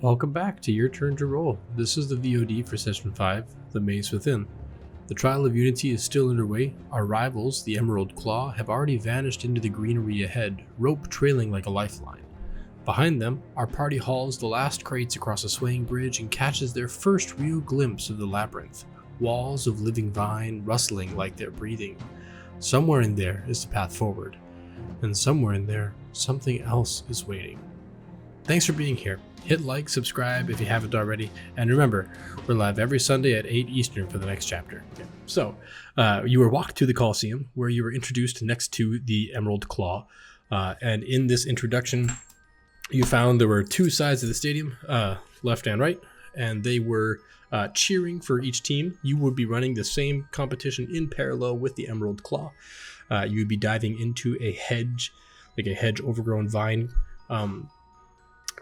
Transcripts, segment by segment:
Welcome back to Your Turn to Roll. This is the VOD for Session 5, The Maze Within. The Trial of Unity is still underway. Our rivals, the Emerald Claw, have already vanished into the greenery ahead, rope trailing like a lifeline. Behind them, our party hauls the last crates across a swaying bridge and catches their first real glimpse of the labyrinth. Walls of living vine rustling like they're breathing. Somewhere in there is the path forward, and somewhere in there, something else is waiting. Thanks for being here. Hit like, subscribe if you haven't already, and remember, we're live every Sunday at 8 Eastern for the next chapter. So, you were walked to the Coliseum, where you were introduced next to the Emerald Claw, and in this introduction, you found there were two sides of the stadium, left and right, and they were cheering for each team. You would be running the same competition in parallel with the Emerald Claw. You would be diving into a hedge, like a hedge overgrown vine,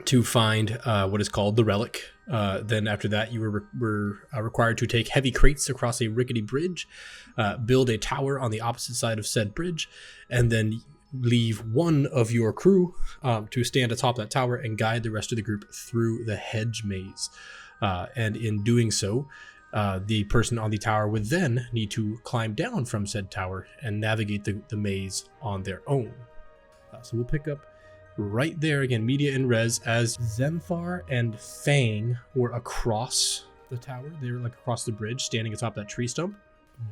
to find what is called the relic. Then after that, you were required to take heavy crates across a rickety bridge, build a tower on the opposite side of said bridge, and then leave one of your crew to stand atop that tower and guide the rest of the group through the hedge maze. And in doing so, the person on the tower would then need to climb down from said tower and navigate the maze on their own. So we'll pick up right there again, media in res, as Zenthar and Fang were across the tower. They were like across the bridge, standing atop that tree stump.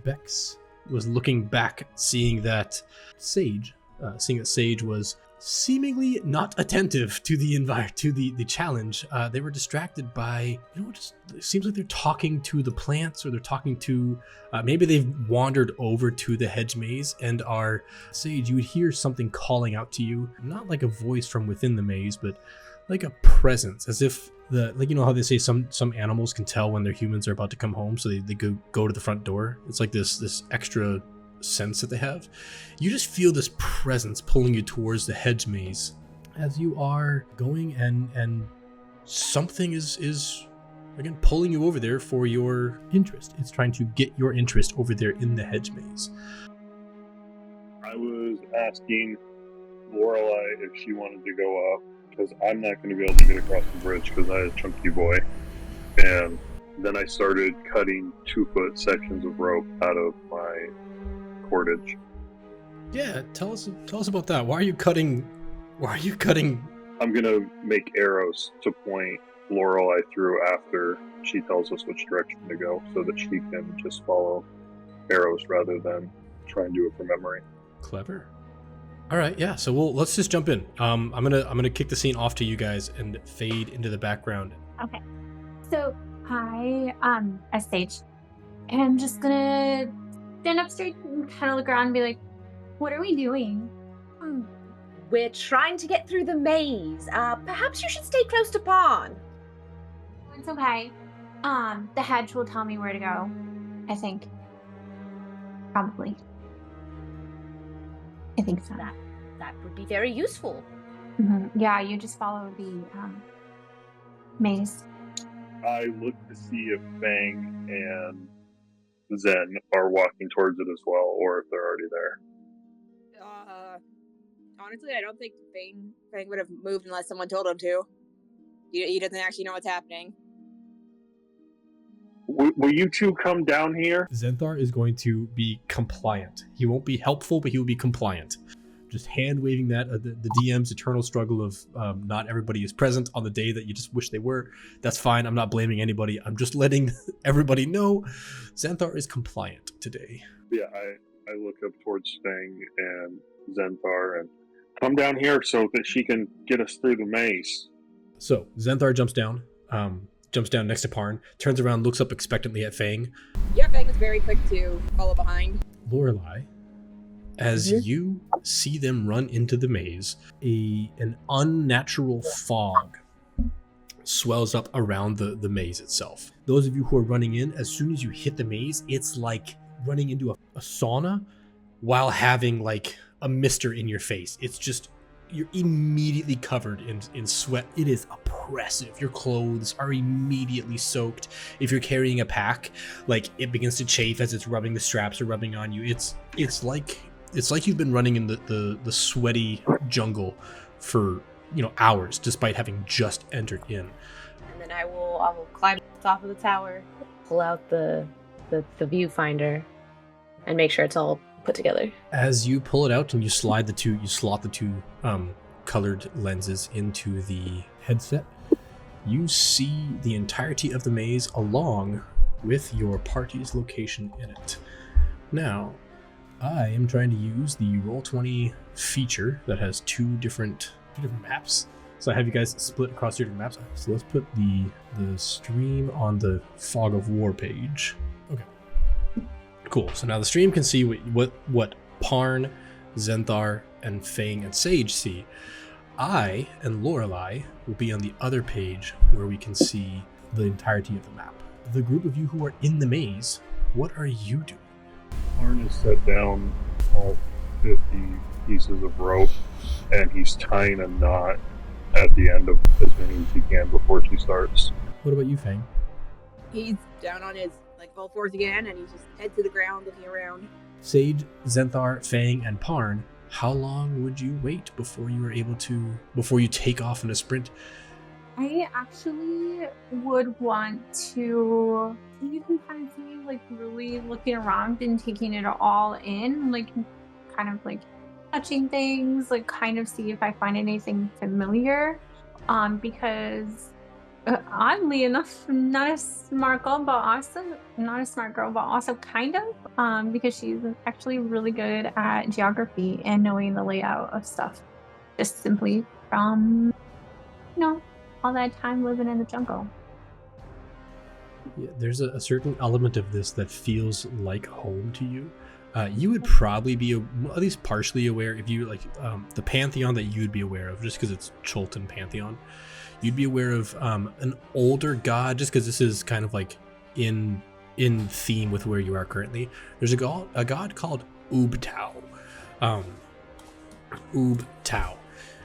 Bex was looking back, seeing that Sage was seemingly not attentive to the challenge. They were distracted by, it seems like they're talking to the plants, or they're talking to, maybe they've wandered over to the hedge maze and are, Sage, you would hear something calling out to you, not like a voice from within the maze, but like a presence, as if how they say some animals can tell when their humans are about to come home, so they go to the front door. It's like this extra sense that they have. You just feel this presence pulling you towards the hedge maze as you are going, and something is again pulling you over there for your interest. It's trying to get your interest over there in the hedge maze. I was asking Lorelei if she wanted to go up, because I'm not going to be able to get across the bridge because I'm a chunky boy, and then I started cutting 2-foot sections of rope out of my cordage. Yeah, tell us about that. Why are you cutting? I'm gonna make arrows to point Lorelei through after she tells us which direction to go, so that she can just follow arrows rather than try and do it from memory. Clever. All right, yeah. So let's just jump in. I'm gonna kick the scene off to you guys and fade into the background. Okay. So hi, as Sage, and I'm just gonna stand up straight and kind of look around and be like, what are we doing? We're trying to get through the maze. Perhaps you should stay close to Pawn. It's okay. The hedge will tell me where to go, I think. Probably. I think so. That would be very useful. Mm-hmm. Yeah, you just follow the maze. I look to see if Fang and Zen are walking towards it as well, or if they're already there. Honestly, I don't think Fang would have moved unless someone told him to. He doesn't actually know what's happening. Will you two come down here? Zenthar is going to be compliant. He won't be helpful, but he will be compliant. Just hand waving that, the DM's eternal struggle of not everybody is present on the day that you just wish they were. That's fine. I'm not blaming anybody. I'm just letting everybody know Zenthar is compliant today. Yeah, I look up towards Fang and Zenthar and come down here so that she can get us through the maze. So Zenthar jumps down next to Parn, turns around, looks up expectantly at Fang. Yeah, Fang was very quick to follow behind. Lorelei, as you see them run into the maze, an unnatural fog swells up around the maze itself. Those of you who are running in, as soon as you hit the maze, it's like running into a sauna while having like a mister in your face. It's just, you're immediately covered in sweat. It is oppressive. Your clothes are immediately soaked. If you're carrying a pack, like it begins to chafe as it's rubbing, the straps are rubbing on you. It's like you've been running in the sweaty jungle for hours, despite having just entered in. And then I will climb to the top of the tower, pull out the viewfinder, and make sure it's all put together. As you pull it out and you slot the two colored lenses into the headset, you see the entirety of the maze along with your party's location in it. Now, I am trying to use the Roll20 feature that has two different maps. So I have you guys split across two different maps. So let's put the stream on the Fog of War page. Okay. Cool. So now the stream can see what Parn, Zenthar, and Fang and Sage see. I and Lorelei will be on the other page where we can see the entirety of the map. The group of you who are in the maze, what are you doing? Arn has set down all 50 pieces of rope, and he's tying a knot at the end of as many as he can before she starts. What about you, Fang? He's down on his full fours again, and he's just head to the ground looking around. Sage, Zenthar, Fang, and Parn, how long would you wait before you take off in a sprint? I actually would want to, you can kind of see, really looking around and taking it all in, kind of touching things, kind of see if I find anything familiar, because oddly enough, not a smart girl, but also kind of, because she's actually really good at geography and knowing the layout of stuff, just simply from, all that time living in the jungle. Yeah, there's a certain element of this that feels like home to you. You would probably be at least partially aware if you the Pantheon that you'd be aware of, just because it's Cholton Pantheon. You'd be aware of an older god, just because this is kind of in theme with where you are currently. There's a god called Ubtao. Ubtao.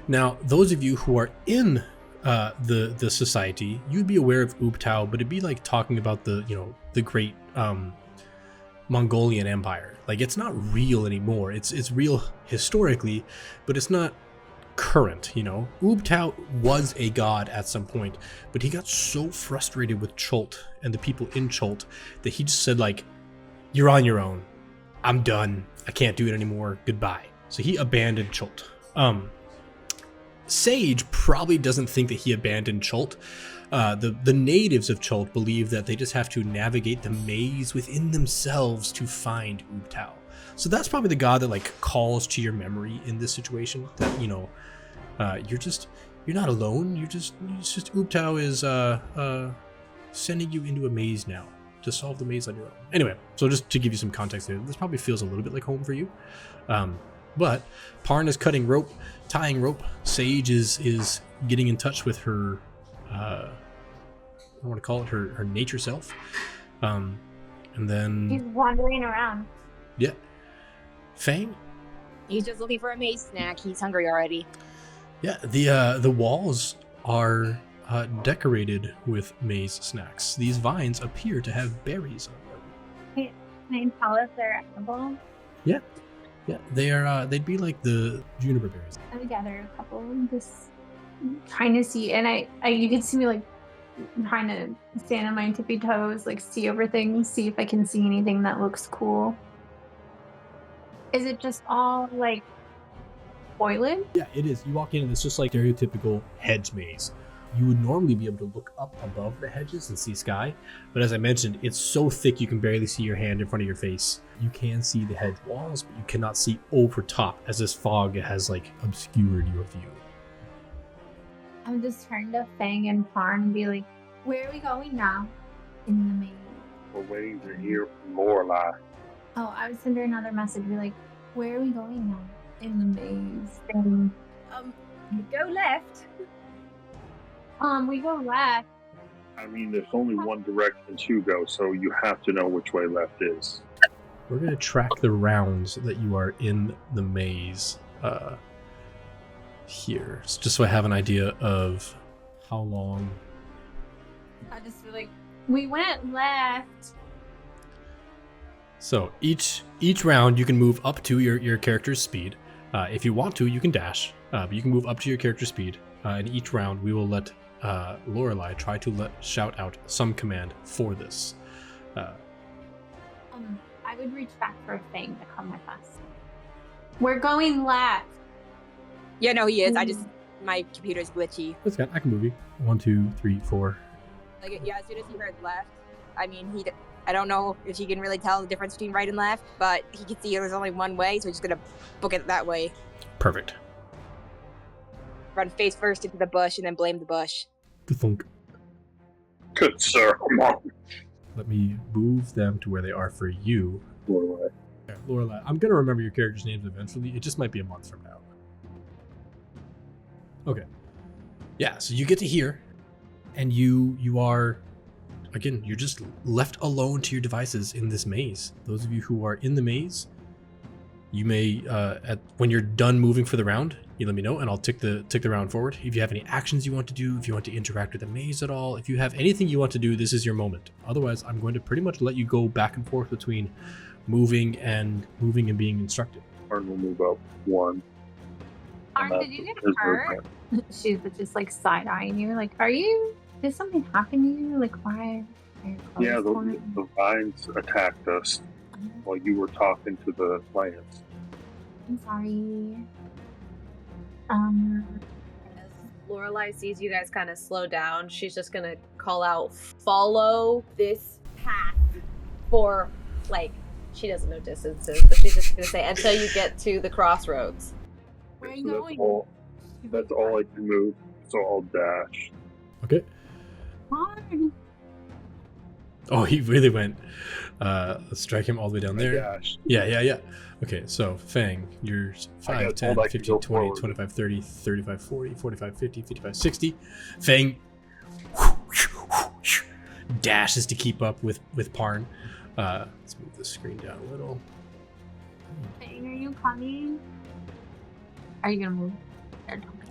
Now, those of you who are in the society, you'd be aware of Ubtao, but it'd be like talking about the great Mongolian Empire. It's not real anymore. It's real historically, but it's not current. Ubtao was a god at some point, but he got so frustrated with Cholt and the people in Cholt that he just said you're on your own. I'm done. I can't do it anymore. Goodbye. So he abandoned Cholt. Sage probably doesn't think that he abandoned Cholt. The natives of Cholt believe that they just have to navigate the maze within themselves to find Ubtao. So that's probably the god that calls to your memory in this situation. That you're not alone. It's just Ubtao is sending you into a maze now to solve the maze on your own. Anyway, so just to give you some context there, this probably feels a little bit like home for you. But Parn is cutting rope, tying rope. Sage is getting in touch with her, I want to call it her nature self. And then He's wandering around. Yeah. Fang? He's just looking for a maze snack. He's hungry already. Yeah, the walls are decorated with maze snacks. These vines appear to have berries on them. Can I tell if they're edible? Yeah. Yeah, they are. They'd be like the juniper berries. I would gather a couple, just trying to see, and I you can see me trying to stand on my tippy toes, see over things, see if I can see anything that looks cool. Is it just all foliage? Yeah, it is. You walk in and it's just stereotypical hedge maze. You would normally be able to look up above the hedges and see sky, but as I mentioned, it's so thick you can barely see your hand in front of your face. You can see the hedge walls, but you cannot see over top, as this fog has obscured your view. I'm just trying to Fang and Parn and be like, where are we going now? In the maze. We're waiting to hear from Lorelei. Oh, I would send her another message, be like, where are we going now? In the maze. And, Go left. we go left. I mean, there's only one direction to go, so you have to know which way left is. We're going to track the rounds that you are in the maze here, just so I have an idea of how long. I just feel like we went left. So each round you can move up to your character's speed. If you want to, you can dash, but you can move up to your character's speed. In each round, we will let Lorelei try to shout out some command for this. I would reach back for a Fang to come with us. We're going left. Yeah, no, he is. My computer's glitchy. That's good. I can move you. 1, 2, 3, 4. Like, yeah, as soon as he heard left, I mean, I don't know if he can really tell the difference between right and left, but he can see there's only one way, so he's gonna book it that way. Perfect. Run face first into the bush and then blame the bush. Thunk. Good sir, come on. Let me move them to where they are for you. Lorelei. Okay, Lorelei, I'm going to remember your characters' names eventually. It just might be a month from now. Okay. Yeah, so you get to here, and you are, again, you're just left alone to your devices in this maze. Those of you who are in the maze, you may, when you're done moving for the round, you let me know, and I'll tick the round forward. If you have any actions you want to do, if you want to interact with the maze at all, if you have anything you want to do, this is your moment. Otherwise, I'm going to pretty much let you go back and forth between moving and being instructed. Arn will move up 1. Arn, did you get hurt? She's just like side-eyeing you. Like, did something happen to you? Like, why are your clothes Yeah, torn? the vines attacked us while you were talking to the plants. I'm sorry. As Lorelei sees you guys kind of slow down, she's just gonna call out, "Follow this path for," like, she doesn't know distances, but she's just gonna say, "until you get to the crossroads." Where are So you going? that's all I can move, so I'll dash. Okay. Arn. Oh, he really went. Let's strike him all the way down I there. dashed. Yeah. Okay, so Fang, you're 5, got 10, told I could 15, go 20, forward. 25, 30, 35, 40, 45, 50, 55, 60. Fang dashes to keep up with Parn. Let's move the screen down a little. Fang, are you coming? Are you gonna move?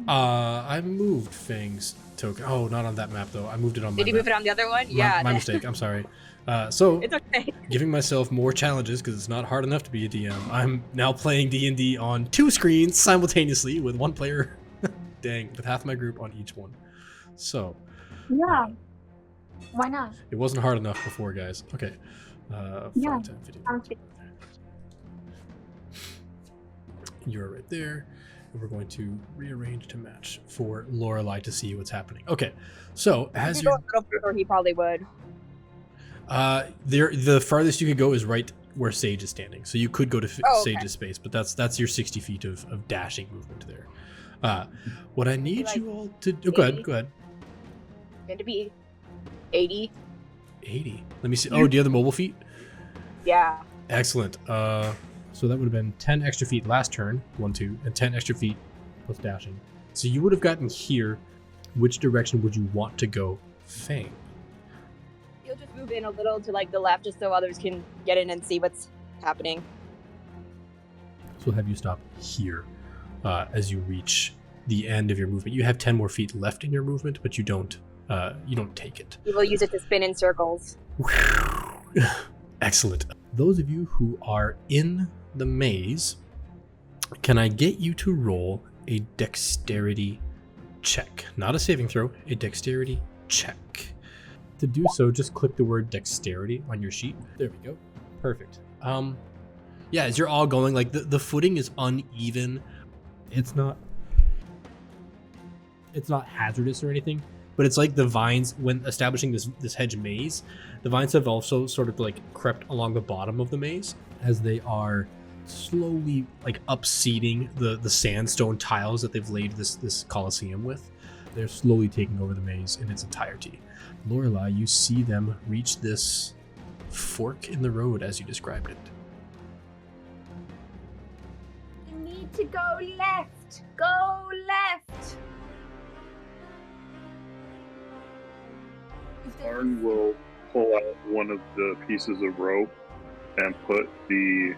I moved Fang's token. Oh, not on that map though. I moved it on my Did you map. move it on the other one? My- Yeah. my mistake. I'm sorry. So It's okay. giving myself more challenges because it's not hard enough to be a DM. I'm now playing D&D on 2 screens simultaneously with 1 player. Dang, with half my group on each one. So Yeah. Why not? it wasn't hard enough before, guys. Okay. 5, Yeah, 10, 15. sounds good. You're right there. And we're going to rearrange to match for Lorelei to see what's happening. Okay. So as If you you're go a little further, he probably would. the farthest you could go is right where Sage is standing. So you could go to Oh, okay. Sage's space, but that's your 60 feet of dashing movement there. What I need Like you all to do. Go ahead. 80? Going to be 80. 80. Let me see. Oh, do you have the mobile feet? Yeah. Excellent. So that would have been 10 extra feet last turn, 1, 2, and 10 extra feet plus dashing. So you would have gotten here. Which direction would you want to go, Fang? He'll just move in a little to like the left just so others can get in and see what's happening. So we'll have you stop here as you reach the end of your movement. You have 10 more feet left in your movement, but you don't take it. He will use it to spin in circles. Excellent. Those of you who are in the maze, can I get you to roll a dexterity check? Not a saving throw, a dexterity check. To do so, just click the word dexterity on your sheet. There we go. Perfect. Yeah, as you're all going, like the footing is uneven. It's not hazardous or anything, but it's like the vines, when establishing this hedge maze, the vines have also sort of like crept along the bottom of the maze as they are slowly like upseeding the sandstone tiles that they've laid this coliseum with. They're slowly taking over the maze in its entirety. Lorelei, you see them reach this fork in the road as you described it. You need to go left. Go left. Arn will pull out one of the pieces of rope and put the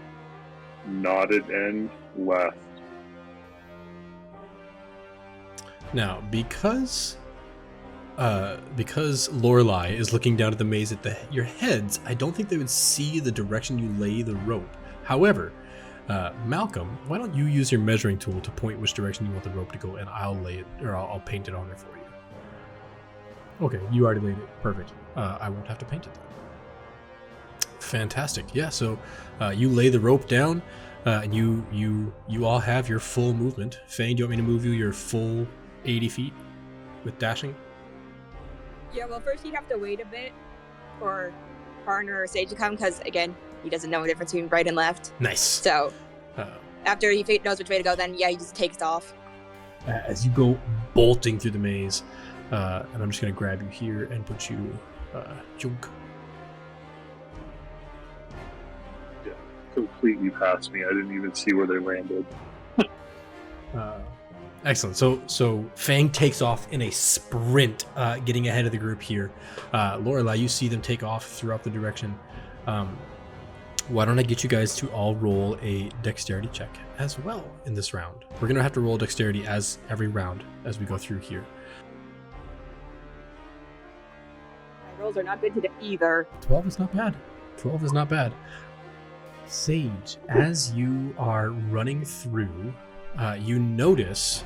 knotted end left. Now, because Lorelei is looking down at the maze at your heads, I don't think they would see the direction you lay the rope. However, Malcolm, why don't you use your measuring tool to point which direction you want the rope to go, and I'll lay it, or I'll paint it on there for you. Okay, you already laid it. Perfect. I won't have to paint it then. Fantastic. Yeah, so you lay the rope down, and you all have your full movement. Fang, do you want me to move you your full 80 feet with dashing? Yeah, well, first he'd have to wait a bit for partner or Sage to come, because, again, he doesn't know the difference between right and left. Nice. So, after he knows which way to go, then, yeah, he just takes off. As you go bolting through the maze, and I'm just going to grab you here and put you junk. Yeah, completely past me. I didn't even see where they landed. Excellent. So Fang takes off in a sprint, getting ahead of the group here. Lorelei, you see them take off throughout the direction. Why don't I get you guys to all roll a dexterity check as well in this round? We're going to have to roll dexterity as every round as we go through here. My rolls are not good today either. 12 is not bad. 12 is not bad. Sage, as you are running through, you notice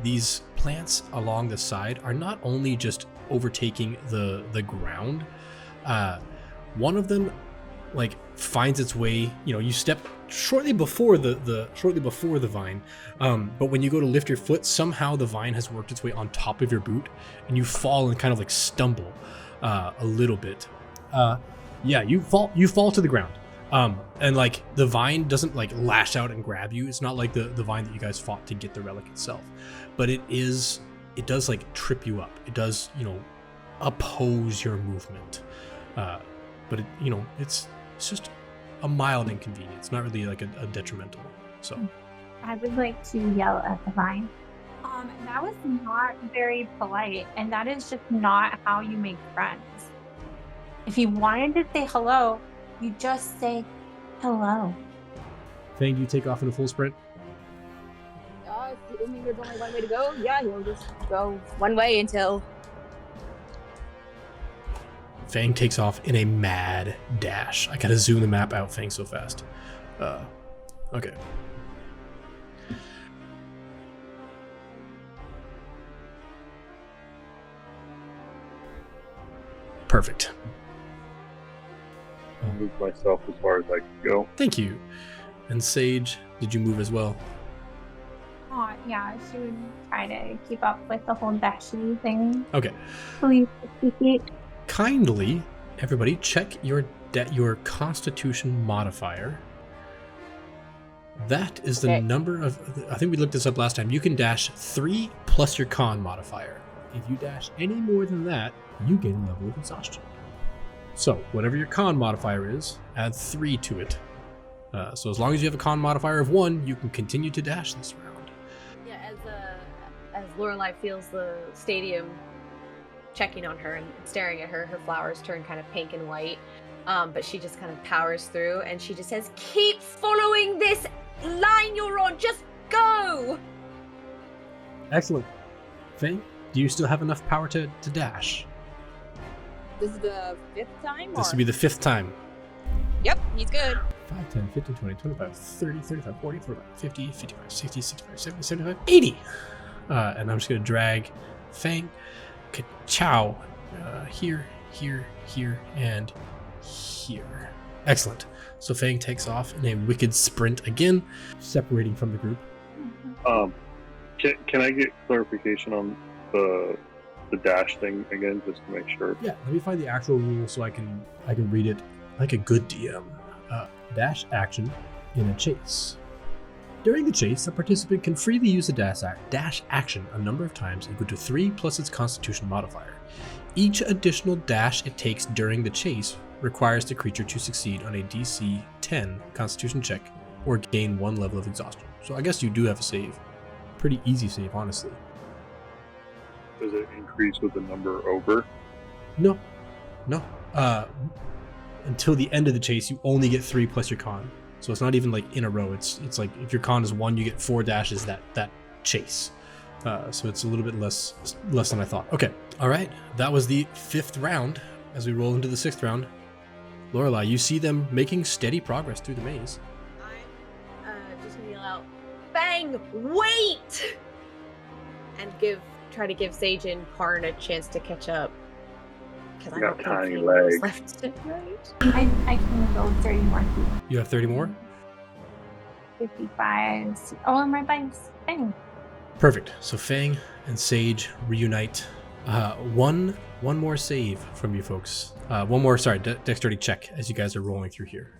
these plants along the side are not only just overtaking the ground. One of them finds its way. You step shortly before the vine, but when you go to lift your foot, somehow the vine has worked its way on top of your boot, and you fall and kind of stumble a little bit. You fall to the ground. And the vine doesn't lash out and grab you. It's not like the vine that you guys fought to get the relic itself, but it does trip you up. It does, oppose your movement. But it's just a mild inconvenience, not really a detrimental. So I would like to yell at the vine. That was not very polite, and that is just not how you make friends. If you wanted to say hello, you just say hello. Fang, do you take off in a full sprint? If there's only one way to go, yeah, he'll just go one way until... Fang takes off in a mad dash. I gotta zoom the map out, Fang, so fast. Okay. Perfect. I'll move myself as far as I can go. Thank you. And Sage, did you move as well? Yeah, she would try to keep up with the whole dashy thing. Okay. Please, Kindly, everybody, check your Constitution modifier. That is the number of... I think we looked this up last time. You can dash 3 plus your Con modifier. If you dash any more than that, you gain a level of exhaustion. So, whatever your Con modifier is, add 3 to it. So as long as you have a Con modifier of 1, you can continue to dash this round. Yeah, as Lorelei feels the stadium checking on her and staring at her, her flowers turn kind of pink and white. But she just kind of powers through, and she just says, "Keep following this line you're on. Just go." Excellent. Faye, do you still have enough power to dash? This is the 5th time? This will be the 5th time. Yep, he's good. 5, 10, 15, 20, 25, 30, 35, 40, 45, 50, 55, 60, 65, 70, 75, 80. And I'm just going to drag Fang, Ka-chow, here, and here. Excellent. So Fang takes off in a wicked sprint again, separating from the group. Can I get clarification on the dash thing again, just to make sure? Yeah, let me find the actual rule so I can read it like a good DM. Dash action in a chase. During the chase, a participant can freely use the dash action a number of times equal to 3 plus its Constitution modifier. Each additional dash it takes during the chase requires the creature to succeed on a DC 10 Constitution check or gain 1 level of exhaustion. So I guess you do have a save. Pretty easy save, honestly. Does it increase with the number over? No. Until the end of the chase, you only get 3 plus your con. So it's not even like in a row. It's like if your con is 1, you get 4 dashes that chase. So it's a little bit less than I thought. Okay. All right. That was the 5th round. As we roll into the 6th round, Lorelei, you see them making steady progress through the maze. I'm Fang, wait! And try to give Sage and Parn a chance to catch up. Because I Got don't tiny think anyone else legs. left, right? I can go 30 more feet. You have 30 more? 55. Oh, I'm right by Fang. Perfect. So Fang and Sage reunite. One more save from you folks. One more, sorry, dexterity check as you guys are rolling through here.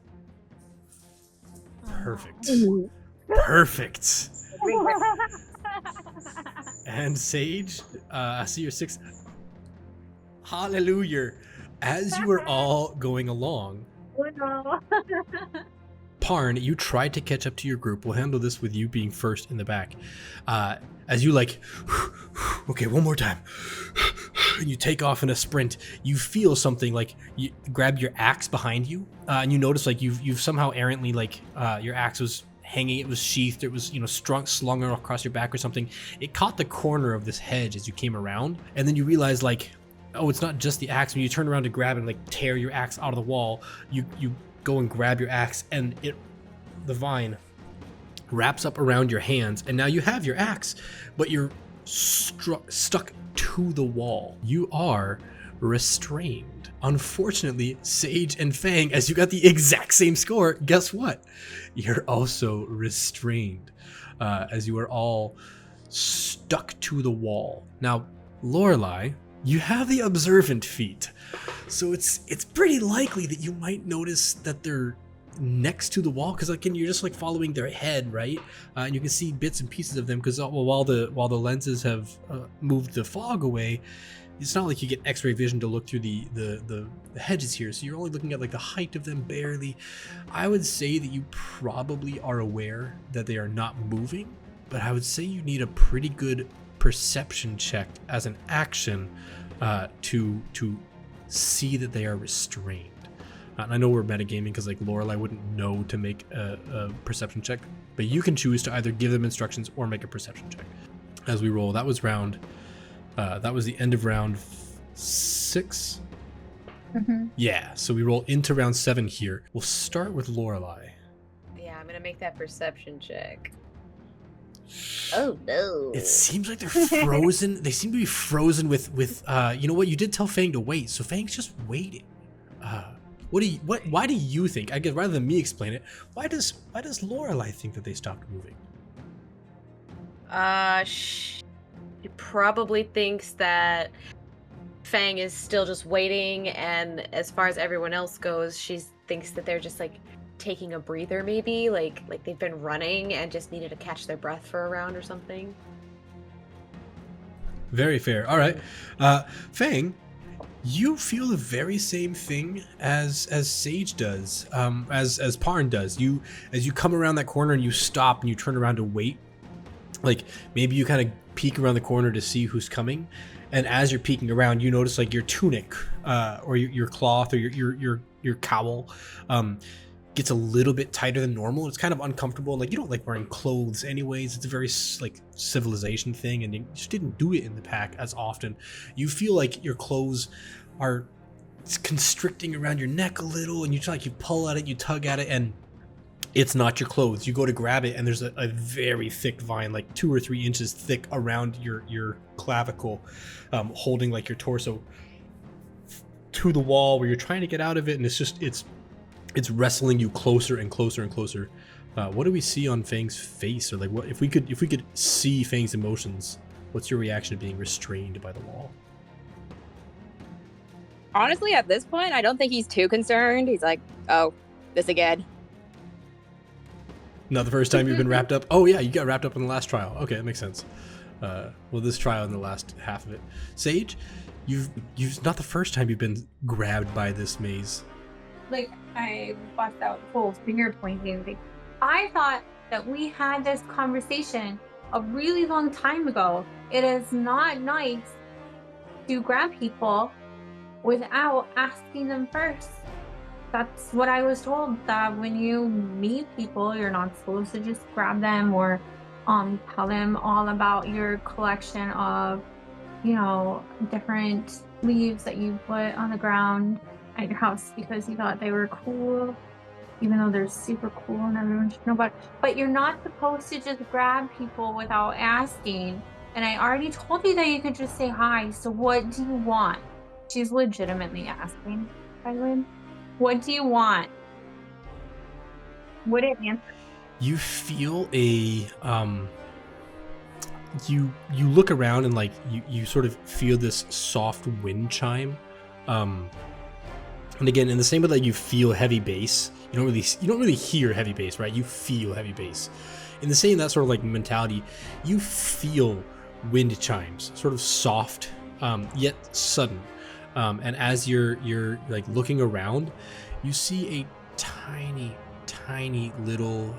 Perfect. Perfect. And Sage, I see your 6. Hallelujah. As you are all going along, Parn, you tried to catch up to your group. We'll handle this with you being first in the back. As you okay, one more time. And you take off in a sprint. You feel something like you grab your axe behind you, and you notice like you've somehow errantly your axe was hanging. It was sheathed. It was slung across your back or something. It caught the corner of this hedge as you came around, and then you realize oh, it's not just the axe. When you turn around to grab and tear your axe out of the wall, you go and grab your axe, and the vine wraps up around your hands, and now you have your axe, but you're stuck to the wall. You are restrained. Unfortunately, Sage and Fang, as you got the exact same score, guess what? You're also restrained, as you are all stuck to the wall. Now, Lorelei, you have the observant feat, so it's pretty likely that you might notice that they're next to the wall, because you're just following their head, right? And you can see bits and pieces of them, because while the lenses have moved the fog away, it's not like you get x-ray vision to look through the hedges here, so you're only looking at the height of them barely. I would say that you probably are aware that they are not moving, but I would say you need a pretty good perception check as an action to see that they are restrained. And I know we're metagaming because Lorelei wouldn't know to make a perception check, but you can choose to either give them instructions or make a perception check. As we roll, that was the end of round 6. Mm-hmm. Yeah, so we roll into round 7 here. We'll start with Lorelei. Yeah, I'm gonna make that perception check. Oh no. It seems like they're frozen. They seem to be frozen with you know what? You did tell Fang to wait, so Fang's just waiting. Why do you think? I guess rather than me explain it, why does Lorelei think that they stopped moving? She probably thinks that Fang is still just waiting, and as far as everyone else goes, she thinks that they're just taking a breather, maybe like they've been running and just needed to catch their breath for a round or something. Very fair. All right, Fang, you feel the very same thing as Sage does, as Parn does. As you come around that corner and you stop and you turn around to wait, maybe you kind of peek around the corner to see who's coming, and as you're peeking around, you notice your tunic or your cloth or your cowl gets a little bit tighter than normal. It's kind of uncomfortable. You don't like wearing clothes anyways. It's a very civilization thing, and you just didn't do it in the pack as often. You feel your clothes are constricting around your neck a little, and you you pull at it, you tug at it, and it's not your clothes. You go to grab it, and there's a very thick vine, 2 or 3 inches thick around your clavicle, holding your torso to the wall where you're trying to get out of it, and it's wrestling you closer and closer and closer. What do we see on Fang's face, or what if we could see Fang's emotions? What's your reaction to being restrained by the wall? Honestly, at this point, I don't think he's too concerned. He's like, "Oh, this again." Not the first time you've been wrapped up. Oh yeah, you got wrapped up in the last trial. Okay, that makes sense. Well, this trial and the last half of it. Sage, you've not the first time you've been grabbed by this maze. I bust out the whole finger pointing thing. I thought that we had this conversation a really long time ago. It is not nice to grab people without asking them first. That's what I was told, that when you meet people, you're not supposed to just grab them or tell them all about your collection of, different leaves that you put on the ground at your house because you thought they were cool. even though they're super cool and everyone should know about it. But you're not supposed to just grab people without asking. And I already told you that you could just say hi. So what do you want? She's legitimately asking, Kylan. What do you want? What it answer? You feel a you look around and like you sort of feel this soft wind chime, and again in the same way that you feel heavy bass, you don't really hear heavy bass, right? You feel heavy bass. In the same that sort of like mentality, you feel wind chimes, sort of soft, yet sudden. And as you're like looking around, you see a tiny little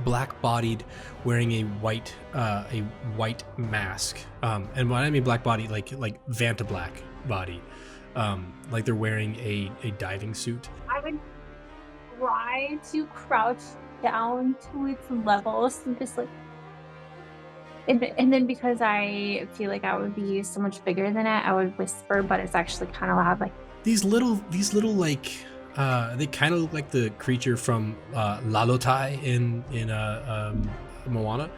black-bodied, wearing a white mask. And when I mean black body, like Vanta black body, like they're wearing a diving suit. I would try to crouch down to its level, so just like, and then because I feel like I would be so much bigger than it, I would whisper, but it's actually kind of loud, like These little like they kind of look like the creature from Lalotai in Moana.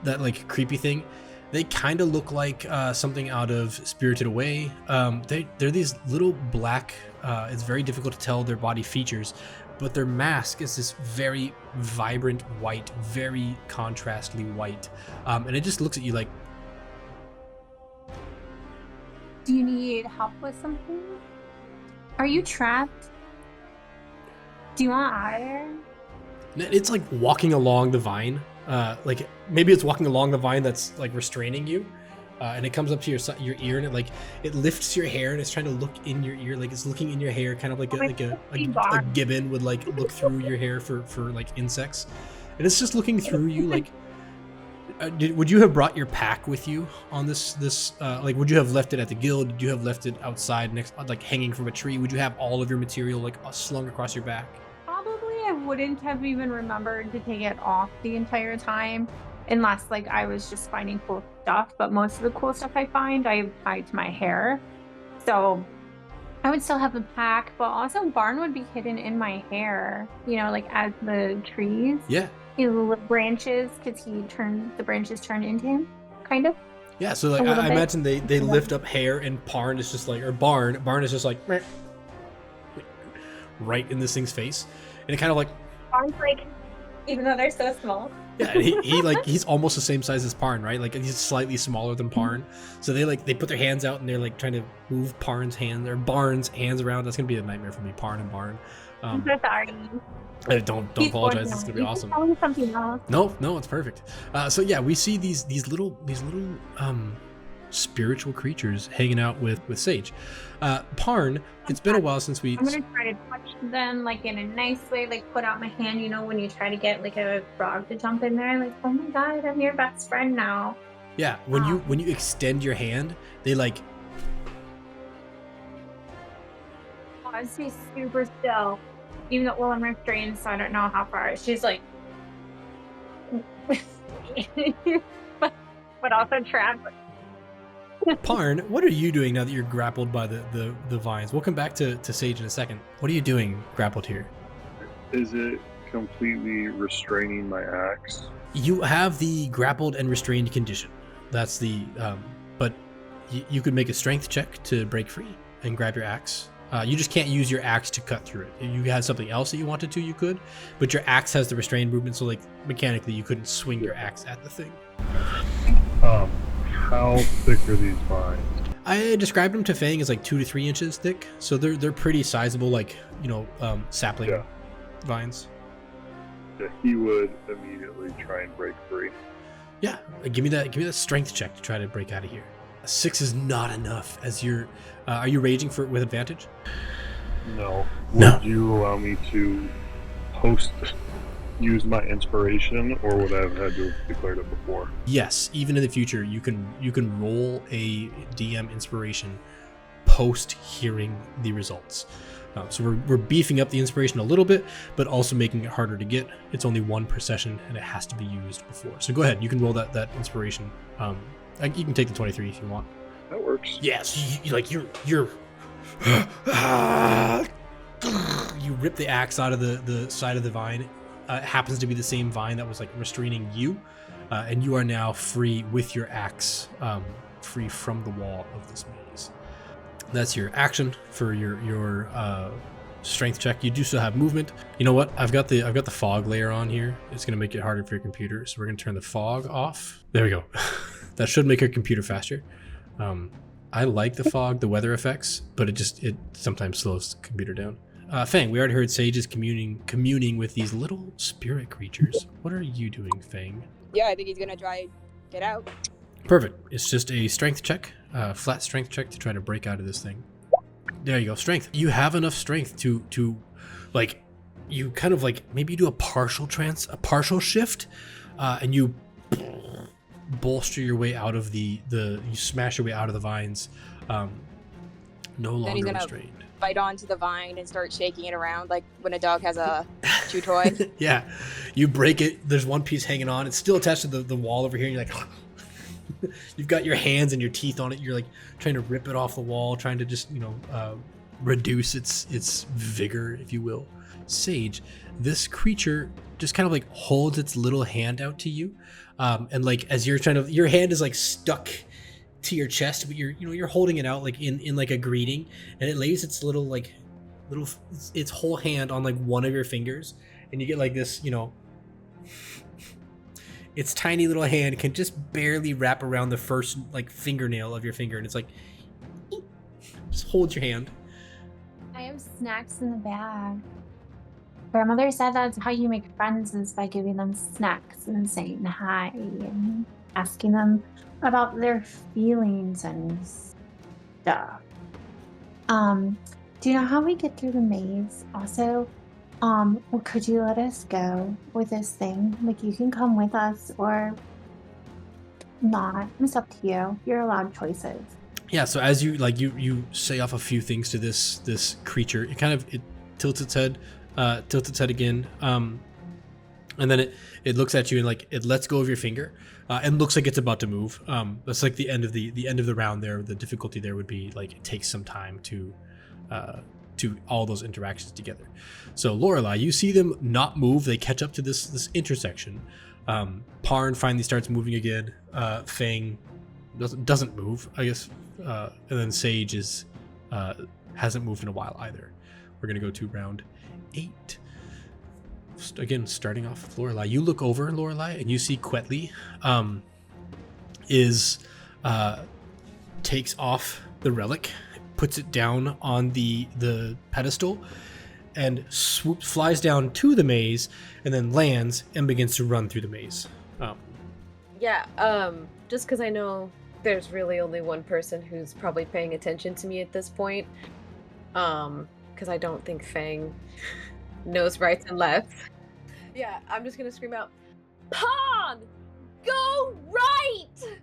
That like creepy thing. They kind of look like something out of Spirited Away. They're these little black. It's very difficult to tell their body features, but their mask is this very vibrant white, very contrastly white, and it just looks at you like. do you need help with something? Are you trapped? Do you want out of there? It's like walking along the vine. Like maybe it's walking along the vine that's like restraining you, and it comes up to your ear, and it lifts your hair, and it's trying to look in your ear, like it's looking in your hair, kind of like a gibbon would like look through your hair for like insects, and it's just looking through you. Like, would you have brought your pack with you on this? Like, would you have left it at the guild? Did you have left it outside next, like hanging from a tree? Would you have all of your material like slung across your back? Probably I wouldn't have even remembered to take it off the entire time, unless like I was just finding cool stuff. But most of the cool stuff I find, I have tied to my hair, so I would still have the pack. But also, Barn would be hidden in my hair, you know, like as the trees. Yeah. You know, the little branches, because the branches turn into him, kind of. Yeah, so like I imagine they lift up hair, and Barn is just like, or Barn is just like right in this thing's face, and it kind of like Barn's like, even though they're so small. Yeah, and he like he's almost the same size as Parn, right? Like he's slightly smaller than Parn. So they put their hands out and they're like trying to move Barn's hands around. That's gonna be a nightmare for me, Parn and Barn. I'm so sorry. Don't apologize. It's gonna be awesome. Tell me something else. No, it's perfect. So yeah, we see these little spiritual creatures hanging out with Sage. Parn, it's been a while since we. I'm gonna try to touch them like in a nice way, like put out my hand. You know, when you try to get like a frog to jump in there, like, oh my god, I'm your best friend now. Yeah, when you extend your hand, they like. I'd say super still, even though I'm restrained, so I don't know how far. She's like, but also trapped. Parn, what are you doing now that you're grappled by the vines? We'll come back to Sage in a second. What are you doing grappled here? Is it completely restraining my axe? You have the grappled and restrained condition. That's the, but you could make a strength check to break free and grab your axe. You just can't use your axe to cut through it. If you had something else that you wanted to, you could, but your axe has the restrained movement, so like mechanically you couldn't swing your axe at the thing. How thick are these vines? I described them to Fang as like 2 to 3 inches thick, so they're pretty sizable, like, you know, sapling vines. Yeah, he would immediately try and break free. Yeah, give me that strength check to try to break out of here. A 6 is not enough. As you're, are you raging with advantage? No. No. Would you allow me to use my inspiration, or would I have had to have declared it before? Yes, even in the future, you can roll a DM inspiration post hearing the results. So we're beefing up the inspiration a little bit, but also making it harder to get. It's only 1 per session, and it has to be used before. So go ahead, you can roll that inspiration. You can take the 23 if you want. That works. Yes, you're you rip the axe out of the side of the vine. It happens to be the same vine that was like restraining you, and you are now free with your axe, free from the wall of this maze. That's your action for your strength check. You do still have movement. You know what? I've got the fog layer on here. It's gonna make it harder for your computer, so we're gonna turn the fog off. There we go. That should make your computer faster. I like the fog, the weather effects, but it sometimes slows the computer down. Fang, we already heard Sage is communing with these little spirit creatures. What are you doing, Fang? Yeah, I think he's gonna try get out. Perfect. It's just a strength check, flat strength check to try to break out of this thing. There you go, strength. You have enough strength to like, you kind of like, maybe you do a partial shift, and you bolster your way out of you smash your way out of the vines, no longer restrained. Bite onto the vine and start shaking it around like when a dog has a chew toy. Yeah, you break it. There's one piece hanging on. It's still attached to the wall over here. And you're like, you've got your hands and your teeth on it. You're like trying to rip it off the wall, trying to just reduce its vigor, if you will. Sage, this creature just kind of like holds its little hand out to you, and like as you're trying to, your hand is like stuck to your chest, but you're holding it out like in like a greeting, and it lays its its whole hand on like one of your fingers, and you get like this, its tiny little hand can just barely wrap around the first like fingernail of your finger, and it's like, just hold your hand. I have snacks in the bag. Grandmother said that's how you make friends, is by giving them snacks and saying hi and asking them about their feelings and stuff. Do you know how we get through the maze? Also, could you let us go with this thing? Like, you can come with us or not. It's up to you. You're allowed choices. Yeah, so as you say off a few things to this creature, it tilts its head again, and then it looks at you and like it lets go of your finger, and looks like it's about to move. That's like the end of the round there. The difficulty there would be like it takes some time to all those interactions together. So Lorelei, you see them not move. They catch up to this intersection. Parn finally starts moving again. Fang doesn't move, I guess, and then Sage hasn't moved in a while either. We're gonna go to round 8. Again, starting off with Lorelei. You look over, Lorelei, and you see Quetley takes off the relic, puts it down on the pedestal, and flies down to the maze, and then lands and begins to run through the maze. Just because I know there's really only one person who's probably paying attention to me at this point, because I don't think Fang knows rights and lefts. Yeah, I'm just gonna scream out, "Pawn, go right!"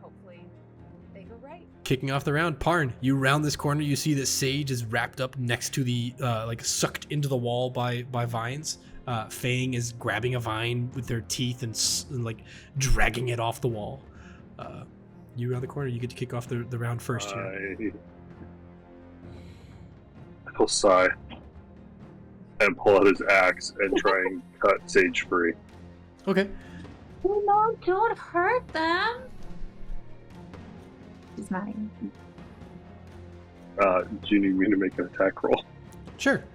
Hopefully, they go right. Kicking off the round, Parn, you round this corner. You see that Sage is wrapped up next to the like sucked into the wall by vines. Fang is grabbing a vine with their teeth and like dragging it off the wall. You round the corner. You get to kick off the round first here. He'll sigh and pull out his axe and try and cut Sage free. Okay. Oh no, don't hurt them. She's mine. Do you need me to make an attack roll? Sure.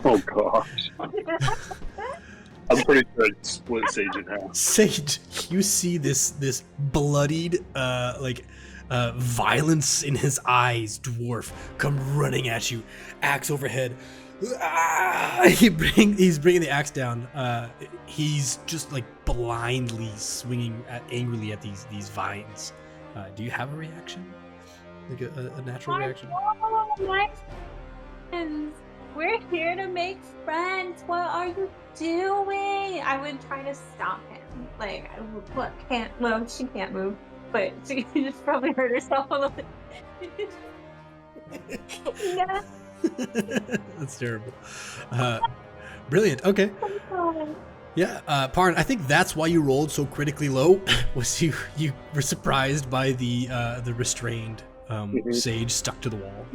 Oh gosh. I'm pretty sure I'd split Sage in half. Sage, you see this bloodied violence in his eyes dwarf come running at you, axe overhead. He's bringing the axe down. He's just like blindly swinging angrily at these vines. Do you have a reaction? Like a natural reaction? My friends, we're here to make friends. What are you doing? I would try to stop him. Like, she can't move, but she just probably hurt herself a little bit. Yeah. That's terrible. Brilliant. Okay. Yeah, Parn, I think that's why you rolled so critically low. Was you were surprised by the restrained Sage stuck to the wall.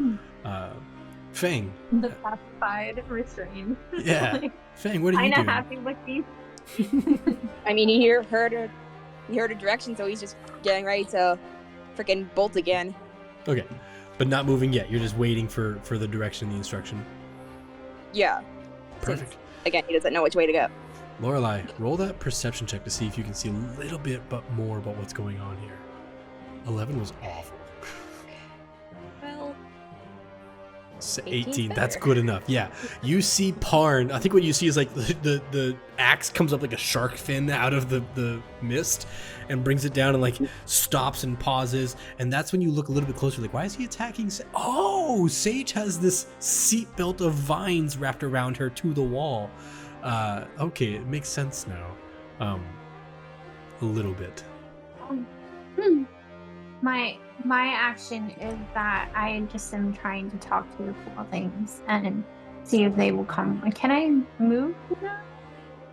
Fang. The pacified restrained. Yeah. Fang, what are you Kinda doing? happy with these. I mean, he heard a direction, so he's just getting ready to freaking bolt again. Okay, but not moving yet. You're just waiting for the direction, the instruction. Yeah. Perfect. Again, he doesn't know which way to go. Lorelai, roll that perception check to see if you can see a little bit more about what's going on here. 11 was awful. Well, 18, 18's that's better. good enough. Yeah, you see Parn. I think what you see is like the axe comes up like a shark fin out of the mist and brings it down and like stops and pauses. And that's when you look a little bit closer, like, why is he attacking? Oh, Sage has this seatbelt of vines wrapped around her to the wall. Okay, it makes sense now. A little bit. My action is that I just am trying to talk to the cool things and see if they will come. Can I move now?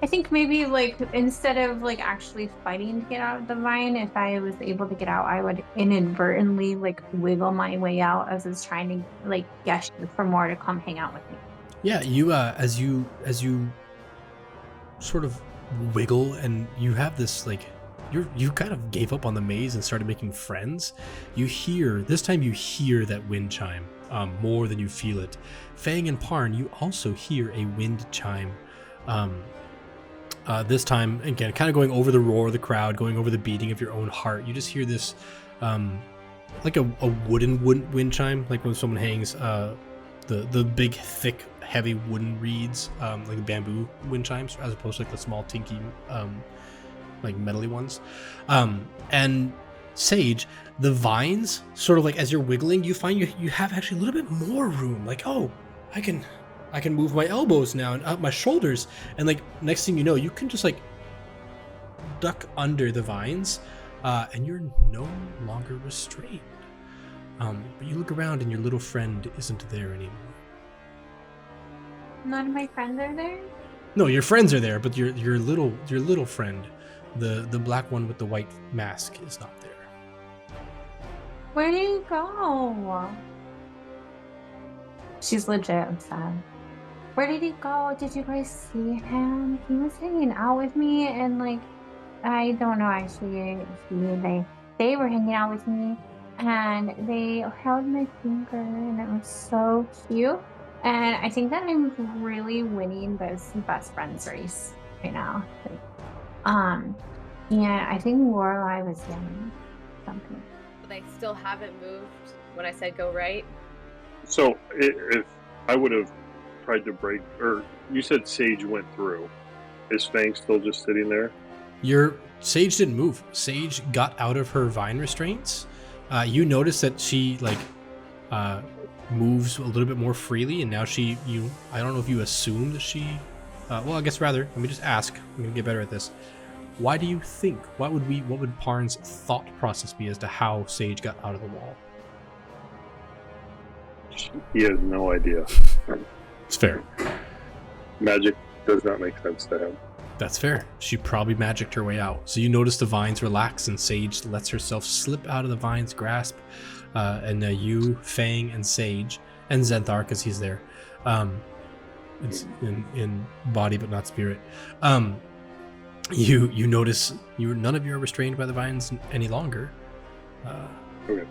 I think maybe like instead of like actually fighting to get out of the vine, if I was able to get out, I would inadvertently like wiggle my way out as I was trying to like gesture for more to come hang out with me. Yeah, you as you sort of wiggle and you have this like you kind of gave up on the maze and started making friends. This time you hear that wind chime more than you feel it. Fang and Parn, you also hear a wind chime. This time, again, kind of going over the roar of the crowd, going over the beating of your own heart. You just hear this like a wooden wind chime, like when someone hangs the big, thick, heavy wooden reeds, like bamboo wind chimes, as opposed to like the small, tinky, like metally ones. And Sage, the vines, sort of like as you're wiggling, you find you have actually a little bit more room. Like, oh, I can move my elbows now and up my shoulders, and like next thing you know, you can just like duck under the vines, and you're no longer restrained. But you look around and your little friend isn't there anymore. None of my friends are there? No, your friends are there, but your little friend, the black one with the white mask, is not there. Where did he go? She's legit upset. Where did he go? Did you guys see him? He was hanging out with me, and like, I don't know actually. They were hanging out with me, and they held my finger, and it was so cute. And I think that I'm really winning this best friends race right now. Yeah, I think Lorelai was yelling something. But they still haven't moved when I said go right. So if I would have tried to break, or you said Sage went through, is Fang still just sitting there? Your Sage didn't move. Sage got out of her vine restraints. You notice that she like moves a little bit more freely, and now I don't know if you assume that she. Well, I guess rather. Let me just ask. I'm gonna get better at this. Why do you think? What would Parn's thought process be as to how Sage got out of the wall? He has no idea. It's fair. Magic does not make sense to him. That's fair. She probably magicked her way out. So you notice the vines relax and Sage lets herself slip out of the vine's grasp. And you, Fang, and Sage, and Zenthar, because he's there, in body but not spirit. You notice none of you are restrained by the vines any longer. Okay.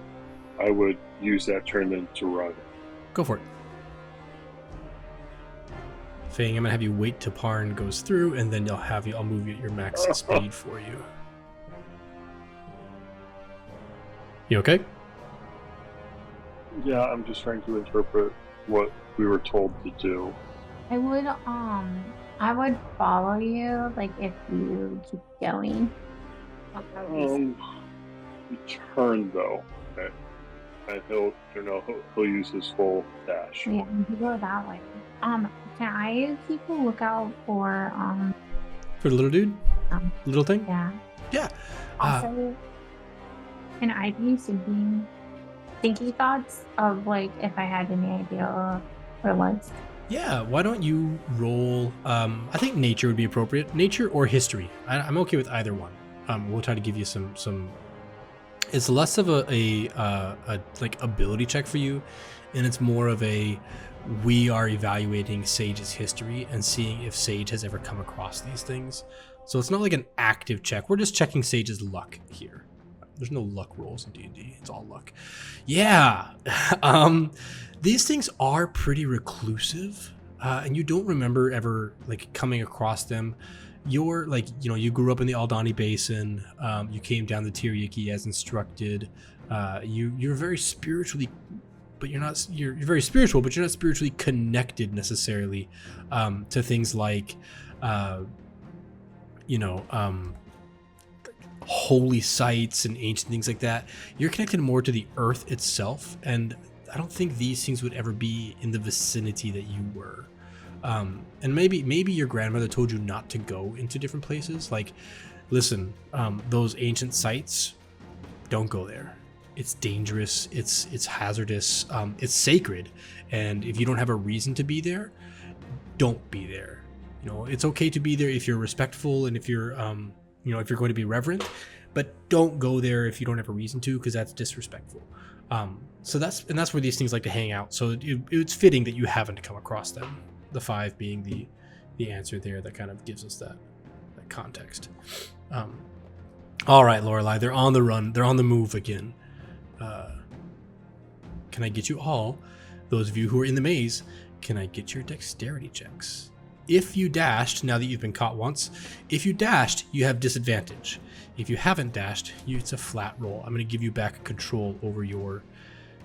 I would use that turn then to run. Go for it. Fang, I'm gonna have you wait till Parn goes through, and then I'll move you at your max speed for you. You okay? Yeah, I'm just trying to interpret what we were told to do. I would follow you, like, if you keep going. Turn though. Okay. And he'll use his full dash. Yeah, you go that way. Can I keep a lookout for For the little dude? Little thing? Yeah. Yeah. Also, can I be thinking thoughts of like if I had any idea where it was? Yeah, why don't you roll? I think nature would be appropriate. Nature or history. I'm okay with either one. We'll try to give you some. It's less of a like ability check for you, and it's more of a we are evaluating Sage's history and seeing if Sage has ever come across these things. So it's not like an active check. We're just checking Sage's luck here. There's no luck rolls in D&D. It's all luck. Yeah. These things are pretty reclusive, and you don't remember ever like coming across them. You're like, you grew up in the Aldani Basin. You came down the Tiriyaki as instructed. You're very spiritually, but you're not. You're very spiritual, but you're not spiritually connected necessarily to things like, holy sites and ancient things like that. You're connected more to the earth itself, and I don't think these things would ever be in the vicinity that you were. And maybe your grandmother told you not to go into different places. Like, listen, those ancient sites, don't go there. It's dangerous. It's hazardous. It's sacred, and if you don't have a reason to be there, don't be there. It's okay to be there if you're respectful and if you're if you're going to be reverent, but don't go there if you don't have a reason to, because that's disrespectful. So that's where these things like to hang out. So it's fitting that you haven't come across them. The 5 being the answer there that kind of gives us that context. All right, Lorelei, they're on the run. They're on the move again. Can I get you all, those of you who are in the maze, can I get your dexterity checks? If you dashed, now that you've been caught once, if you dashed, you have disadvantage. If you haven't dashed, it's a flat roll. I'm going to give you back control over your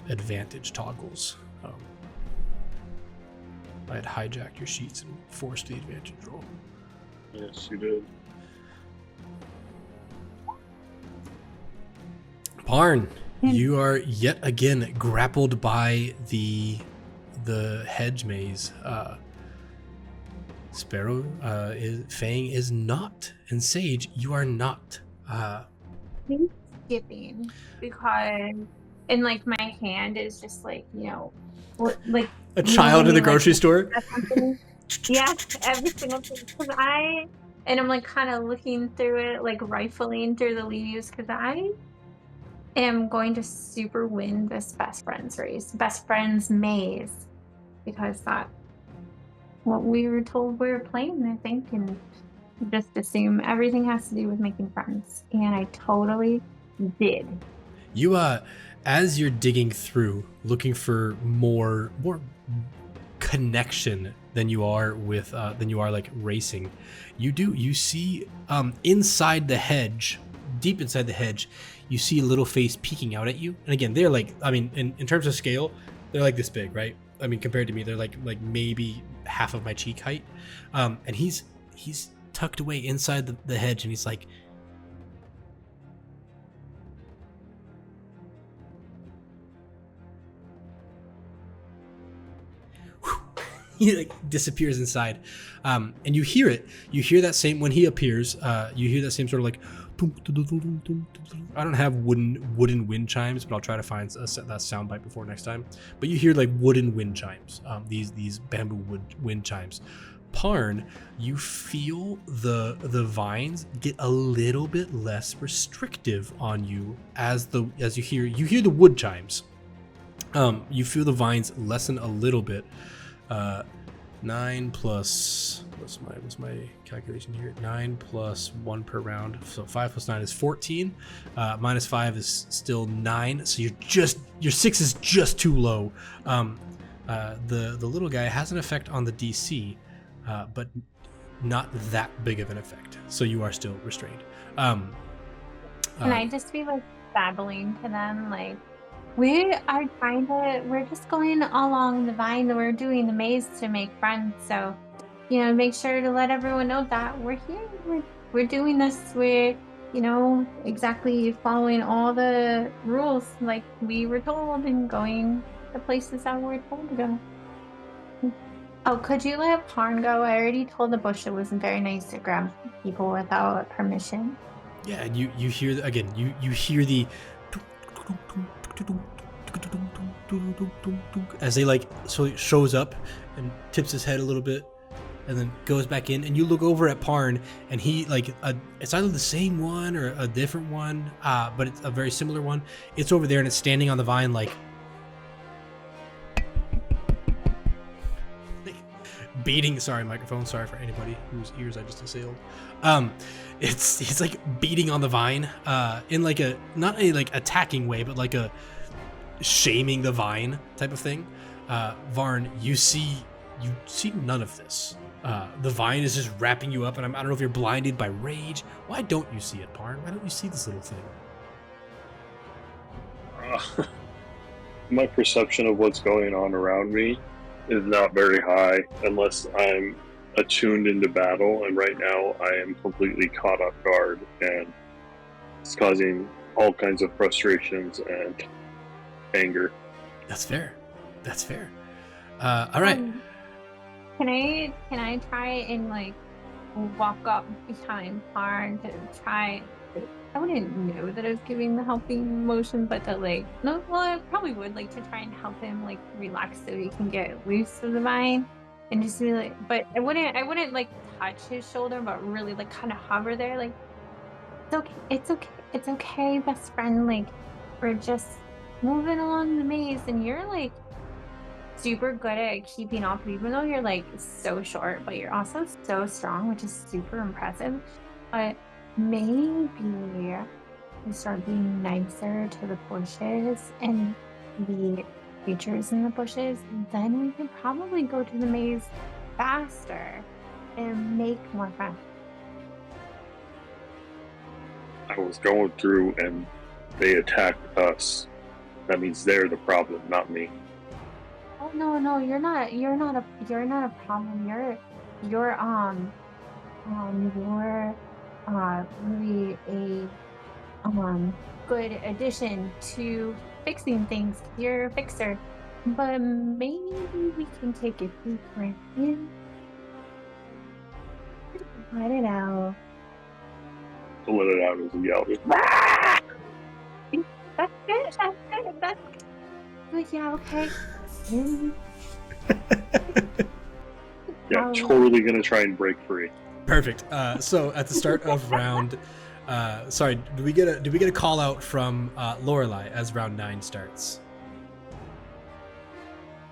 advantage toggles. I had hijacked your sheets and forced the advantage roll. Yes, you did. Parn, you are yet again grappled by the hedge maze. Sparrow, Fang is not, and Sage, you are not. I'm skipping because, and like my hand is just like like A child in the grocery store. Yes, every single thing. Because I'm like kind of looking through it, like rifling through the leaves, because I am going to super win this best friends race, best friends maze, because that's what we were told we were playing, I think, and just assume everything has to do with making friends, and I totally did. You as you're digging through, looking for more connection than you are with like racing, you see inside the hedge, deep inside the hedge, you see a little face peeking out at you. And again, they're like, I mean, in terms of scale, they're like this big, right? I mean, compared to me, they're like maybe half of my cheek height. And he's tucked away inside the hedge, and he's like, he like disappears inside, and you hear it. You hear that same when he appears. You hear that same sort of like. I don't have wooden wind chimes, but I'll try to find that soundbite before next time. But you hear like wooden wind chimes. These bamboo wind chimes. Parn, you feel the vines get a little bit less restrictive on you as you hear the wood chimes. You feel the vines lessen a little bit. 9 plus what's my calculation here? 9 plus 1 per round, so 5 plus 9 is 14. Minus 5 is still 9, so your 6 is just too low. The little guy has an effect on the DC, but not that big of an effect, so you are still restrained. Can I just be like babbling to them, like, we're just going along the vine, we're doing the maze to make friends, so make sure to let everyone know that we're here, we're doing this, we're exactly following all the rules like we were told and going the places that we're told to go. Oh, could you let Parn go? I already told the bush it wasn't very nice to grab people without permission. Yeah, and you hear again, you hear the as they like, so it shows up and tips his head a little bit and then goes back in, and you look over at Parn, and he like it's either the same one or a different one, but it's a very similar one. It's over there and it's standing on the vine like beating. Sorry, microphone. Sorry for anybody whose ears I just assailed. It's like beating on the vine, in like a not a like attacking way, but like a shaming the vine type of thing. Varn, you see none of this. The vine is just wrapping you up, and I don't know if you're blinded by rage. Why don't you see it, Parn? Why don't you see this little thing? My perception of what's going on around me is not very high unless I'm attuned into battle, and right now I am completely caught off guard, and it's causing all kinds of frustrations and anger. That's fair. That's fair. All right. Can I try and like walk up behind Parn to try? I wouldn't know that I was giving the helping motion, but to like, no, well, I probably would like to try and help him like relax so he can get loose of the vine, and just be like, but I wouldn't like touch his shoulder, but really like kind of hover there, like it's okay, best friend, like we're just moving along the maze, and you're like super good at keeping up, even though you're like so short, but you're also so strong, which is super impressive. But maybe you start being nicer to the bushes and the creatures in the bushes, then we can probably go to the maze faster and make more friends. I was going through and they attacked us. That means they're the problem, not me. Oh no, you're not a problem. You're really a good addition to fixing things. You're a fixer. But maybe we can take a deep breath in. Let it out. To let it out as a yell. That's good. But yeah, okay. Yeah, totally gonna try and break free. Perfect. So at the start of round, sorry, do we get a call out from Lorelai as round 9 starts?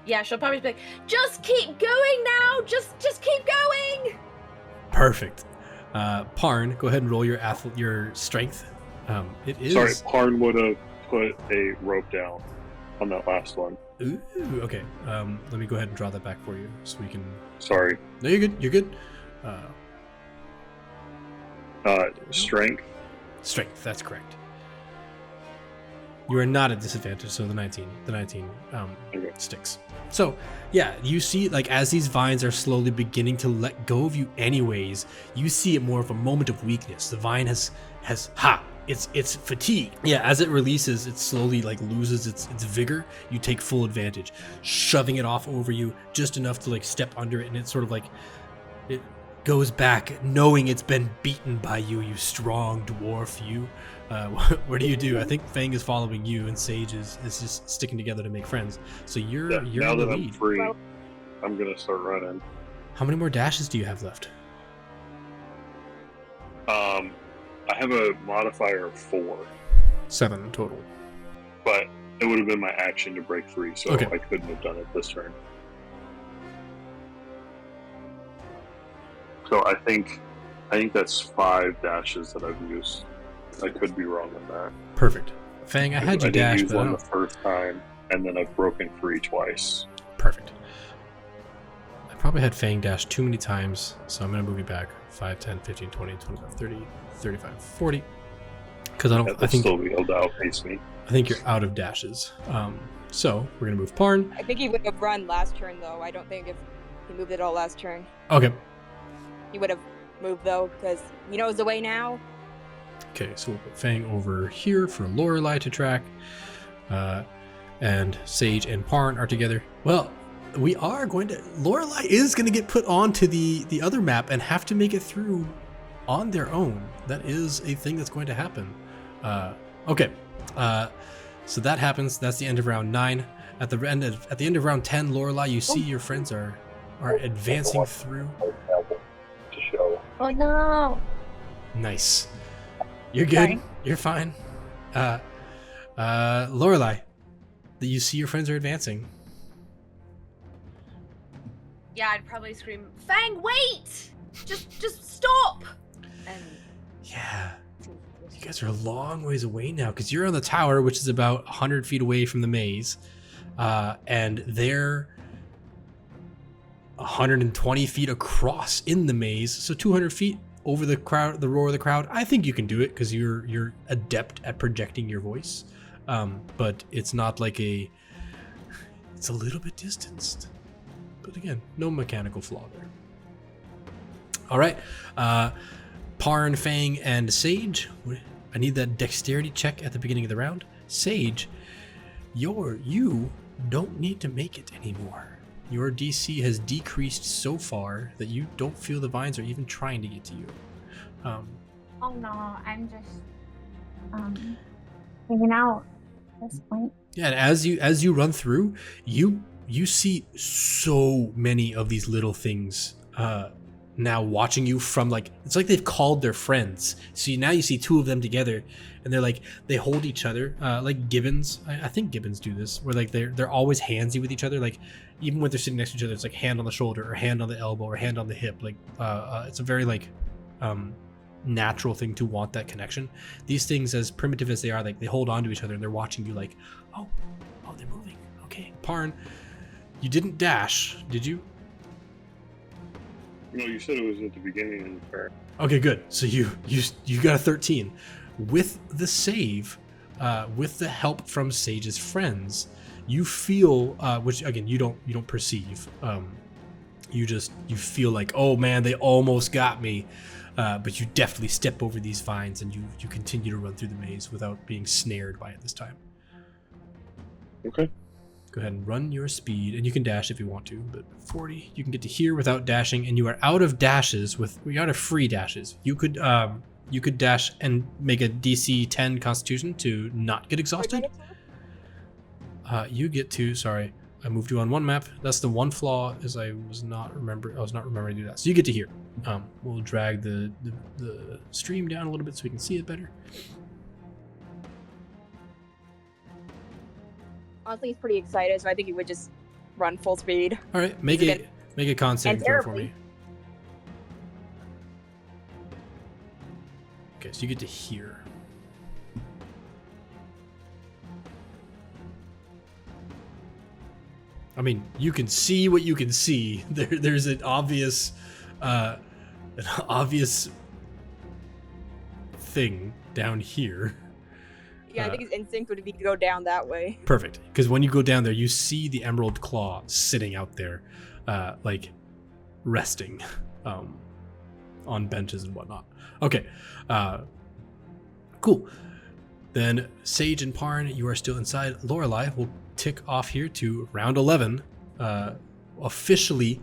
Yeah, she'll probably be like, just keep going now. Just keep going. Perfect. Parn, go ahead and roll your strength. It is. Sorry, Parn would have put a rope down on that last one. Ooh, okay. Let me go ahead and draw that back for you so we can. Sorry. No, you're good. You're good. Strength. Strength. That's correct. You are not at disadvantage, so the 19 Okay. sticks. So yeah, you see, like as these vines are slowly beginning to let go of you, anyways, you see it more of a moment of weakness. The vine has it's fatigued. Yeah, as it releases, it slowly like loses its vigor. You take full advantage, shoving it off over you just enough to like step under it, and it sort of like it goes back, knowing it's been beaten by you, you strong dwarf. You, what do you do? I think Fang is following you, and Sage is just sticking together to make friends. So you're now in the that I'm lead. free, I'm gonna start running. How many more dashes do you have left? I have a modifier of 4, 7 total. but it would have been my action to break free, so Okay. I couldn't have done it this turn. So I think that's 5 dashes that I've used. I could be wrong on that. Perfect. Fang, I had you I dash, didn't use but I one the don't... first time, and then I've broken free twice. Perfect. I probably had Fang dash too many times, so I'm going to move you back 5, 10, 15, 20, 25, 30, 35, 40. Because I think still be able to outpace me. I think you're out of dashes. So we're going to move Parn. I think he would have run last turn, though. I don't think if he moved it all last turn. Okay. He would have moved, though, because he knows the way now. Okay, so we'll put Fang over here for Lorelai to track. And Sage and Parn are together. Well, we are going to... Lorelai is going to get put onto the other map and have to make it through on their own. That is a thing that's going to happen. Okay. So that happens. That's the end of round 9. At the end of round 10, Lorelai, you see your friends are advancing through. To show. Oh no. Nice. You're good. Sorry. You're fine. Lorelai, you see your friends are advancing. Yeah, I'd probably scream, Fang, wait! Just stop! And Yeah. You guys are a long ways away now because you're on the tower, which is about 100 feet away from the maze. And they're 120 feet across in the maze. So 200 feet over the crowd, the roar of the crowd. I think you can do it because you're adept at projecting your voice. But it's not like it's a little bit distanced. But again, no mechanical flaw there. All right. Parn, Fang, and Sage. I need that dexterity check at the beginning of the round. Sage, you don't need to make it anymore. Your DC has decreased so far that you don't feel the vines are even trying to get to you. Oh no, I'm just hanging out at this point. Yeah, and as you run through, you see so many of these little things now watching you from, like, it's like they've called their friends. So now you see 2 of them together, and they hold each other, like Gibbons. I think Gibbons do this, where like they're always handsy with each other. Like even when they're sitting next to each other, it's like hand on the shoulder or hand on the elbow or hand on the hip. Like it's a very like natural thing to want that connection. These things, as primitive as they are, like they hold on to each other and they're watching you like, oh, they're moving. Okay, Parn, you didn't dash, did you? No, you said it was at the beginning of the fair. Okay, good. So you got a 13. With the save, with the help from Sage's friends, you feel, which again you don't perceive. You feel like, oh man, they almost got me. But you definitely step over these vines and you continue to run through the maze without being snared by it this time. Okay. Go ahead and run your speed, and you can dash if you want to, but 40, you can get to here without dashing, and you are out of dashes we out of free dashes. You could dash and make a DC 10 Constitution to not get exhausted. You get to, sorry, I moved you on one map. That's the one flaw, is I was not remembering to do that. So you get to here. We'll drag the stream down a little bit so we can see it better. Honestly, he's pretty excited, so I think he would just run full speed. All right, make a con saving throw for me. Okay, so you get to here. I mean, you can see what you can see. There's an obvious thing down here. Yeah, I think his instinct would be to go down that way. Perfect, because when you go down there, you see the Emerald Claw sitting out there, like resting on benches and whatnot. Okay, cool. Then Sage and Parn, you are still inside. Lorelai will tick off here to round 11. Officially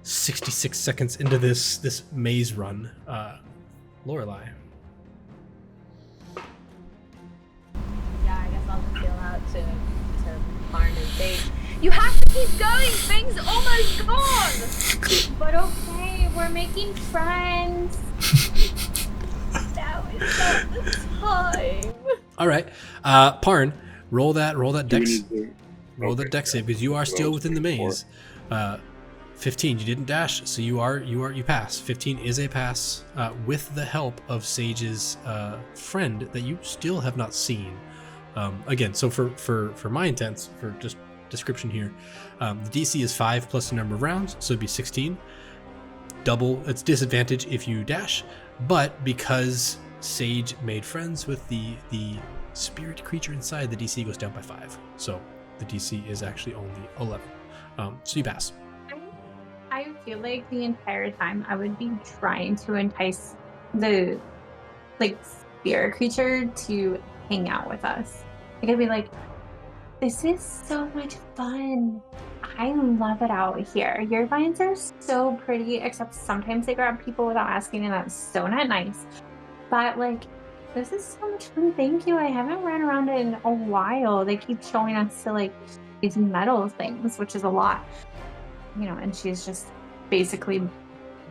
66 seconds into this maze run. Lorelai. yeah, I guess I'll just yell out to Parn and Sage, you have to keep going, things almost gone! But okay, we're making friends. Now is not the time. All right, Parn, roll that dex. Roll that dex save because you are still within the maze. 15, you didn't dash, so you pass. 15 is a pass with the help of Sage's friend that you still have not seen. Again, so for my intents, for just description here, the DC is 5 plus the number of rounds, so it'd be 16. Double, it's disadvantage if you dash, but because Sage made friends with the spirit creature inside, the DC goes down by 5. So the DC is actually only 11. So you pass. I feel like the entire time I would be trying to entice the spirit creature to hang out with us. Like I'd be like, this is so much fun. I love it out here. Your vines are so pretty, except sometimes they grab people without asking, and that's so not nice. But this is so much fun. Thank you. I haven't ran around it in a while. They keep showing us to like these metal things, which is a lot, and she's just basically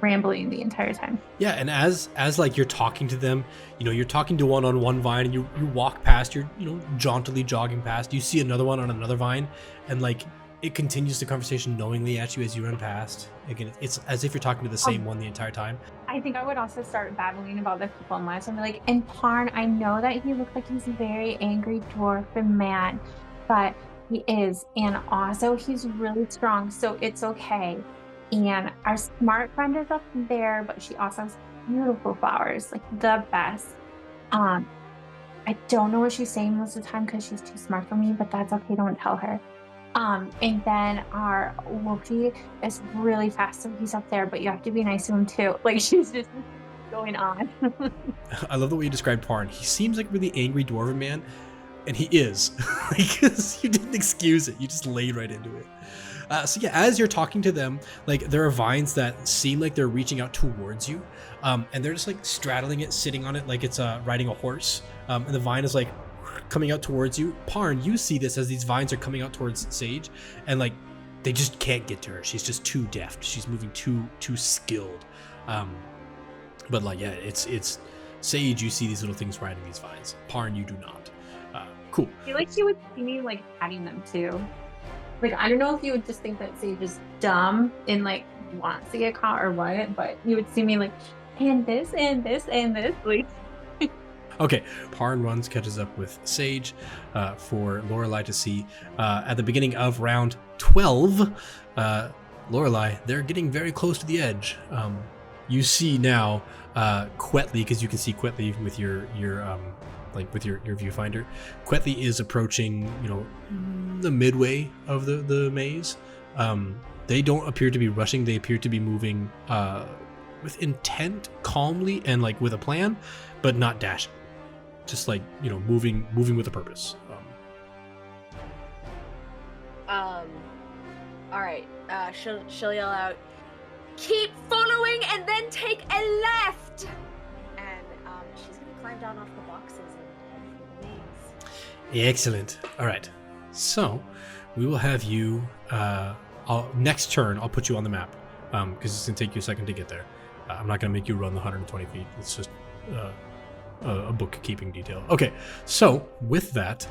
rambling the entire time. Yeah, and as like you're talking to them, you're talking to one on one vine, and you walk past, you're jauntily jogging past, you see another one on another vine, and like it continues the conversation knowingly at you as you run past. Again, it's as if you're talking to the same one the entire time. I think I would also start babbling about the people in lives and be like, and Parn, I know that he looks like he's a very angry dwarf and man, but he is, and also he's really strong, so it's okay. And our smart friend is up there, but she also has beautiful flowers, like the best. I don't know what she's saying most of the time because she's too smart for me, but that's okay, don't tell her. And then our Wookie is really fast, so he's up there, but you have to be nice to him too. Like, she's just going on. I love the way you described Parn. He seems like a really angry dwarven man, and he is. Because you didn't excuse it, you just laid right into it. So yeah, as you're talking to them, like there are vines that seem like they're reaching out towards you, and they're just like straddling it, sitting on it like it's riding a horse, and the vine is like coming out towards you. Parn, you see this as these vines are coming out towards Sage, and like they just can't get to her. She's just too deft. She's moving too skilled. But like yeah, it's Sage. You see these little things riding these vines. Parn, you do not. Cool. I feel like she would see me like patting them too. Like, I don't know if you would just think that Sage is dumb and like wants to get caught or what, but you would see me like, and this and this and this, like. Okay, Parn runs, catches up with Sage for Lorelei to see. At the beginning of round 12, Lorelei, they're getting very close to the edge. You see now Quetley, because you can see Quetley with your viewfinder. Quetley is approaching, the midway of the maze. They don't appear to be rushing. They appear to be moving with intent, calmly, and like with a plan, but not dashing. Just like moving with a purpose. All right. She'll yell out, "Keep following, and then take a left." And she's gonna climb down off the boxes and head for the maze. Excellent. All right. So we will have you. Next turn, I'll put you on the map because it's gonna take you a second to get there. I'm not gonna make you run the 120 feet. It's just a bookkeeping detail. Okay. So with that,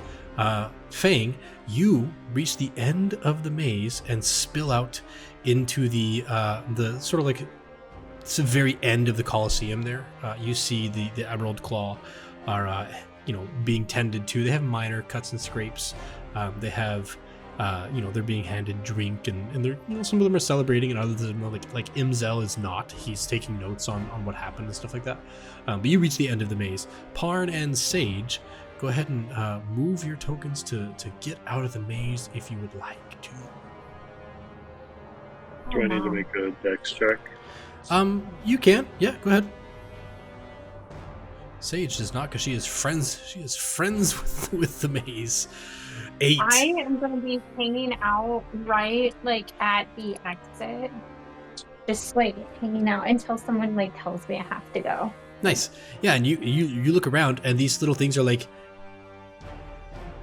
Fang, you reach the end of the maze and spill out into the sort of like it's the very end of the Colosseum. There, you see the Emerald Claw are being tended to. They have minor cuts and scrapes. They have they're being handed drink and they're some of them are celebrating and others are like Imzel is not. He's taking notes on what happened and stuff like that. But you reach the end of the maze. Parn and Sage, go ahead and move your tokens to get out of the maze if you would like to. Do I need to make a dex check? You can. Yeah, go ahead. Sage does not, because she is friends. She is friends with the maze. 8. I am going to be hanging out right like at the exit, just like hanging out until someone like tells me I have to go. Nice. Yeah, and you look around and these little things are like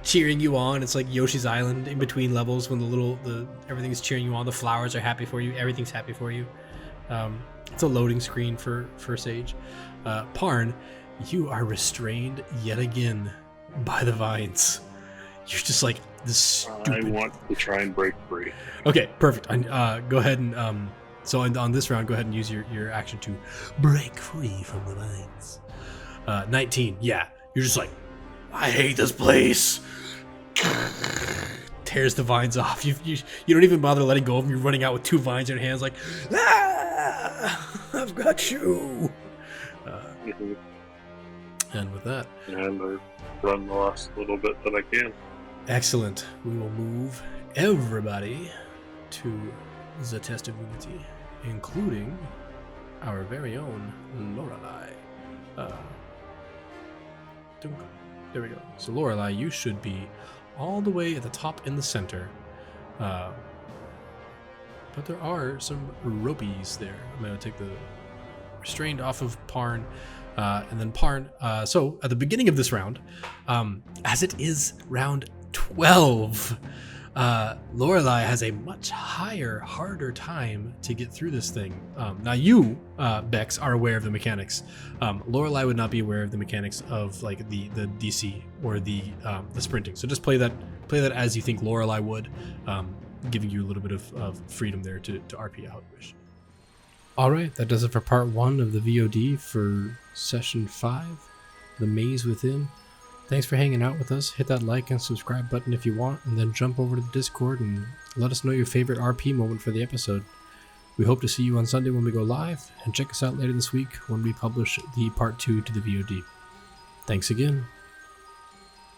cheering you on. It's like Yoshi's Island in between levels when everything's cheering you on. The flowers are happy for you. Everything's happy for you. It's a loading screen for Sage. Parn, you are restrained yet again by the vines. You're just like this stupid. I want to try and break free. Okay, perfect. Go ahead and so on this round, go ahead and use your action to break free from the vines. 19. Yeah, you're just like, I hate this place. Tears the vines off. You don't even bother letting go of them. You're running out with 2 vines in your hands, like, I've got you. And with that, and I run the last little bit that I can. Excellent. We will move everybody to the Test of Unity, including our very own Lorelei. There we go. So Lorelei, you should be all the way at the top in the center. But there are some ropies there. I'm going to take the restrained off of Parn. And then Parn. So at the beginning of this round, as it is round 12, Lorelei has a much higher, harder time to get through this thing. Now you, Bex, are aware of the mechanics. Lorelei would not be aware of the mechanics of like the DC or the sprinting. So just play that as you think Lorelei would, giving you a little bit of freedom there to RP how you wish. All right, that does it for part 1 of the VOD for session 5, The Maze Within. Thanks for hanging out with us. Hit that like and subscribe button if you want, and then jump over to the Discord and let us know your favorite RP moment for the episode. We hope to see you on Sunday when we go live, and check us out later this week when we publish the part 2 to the VOD. Thanks again.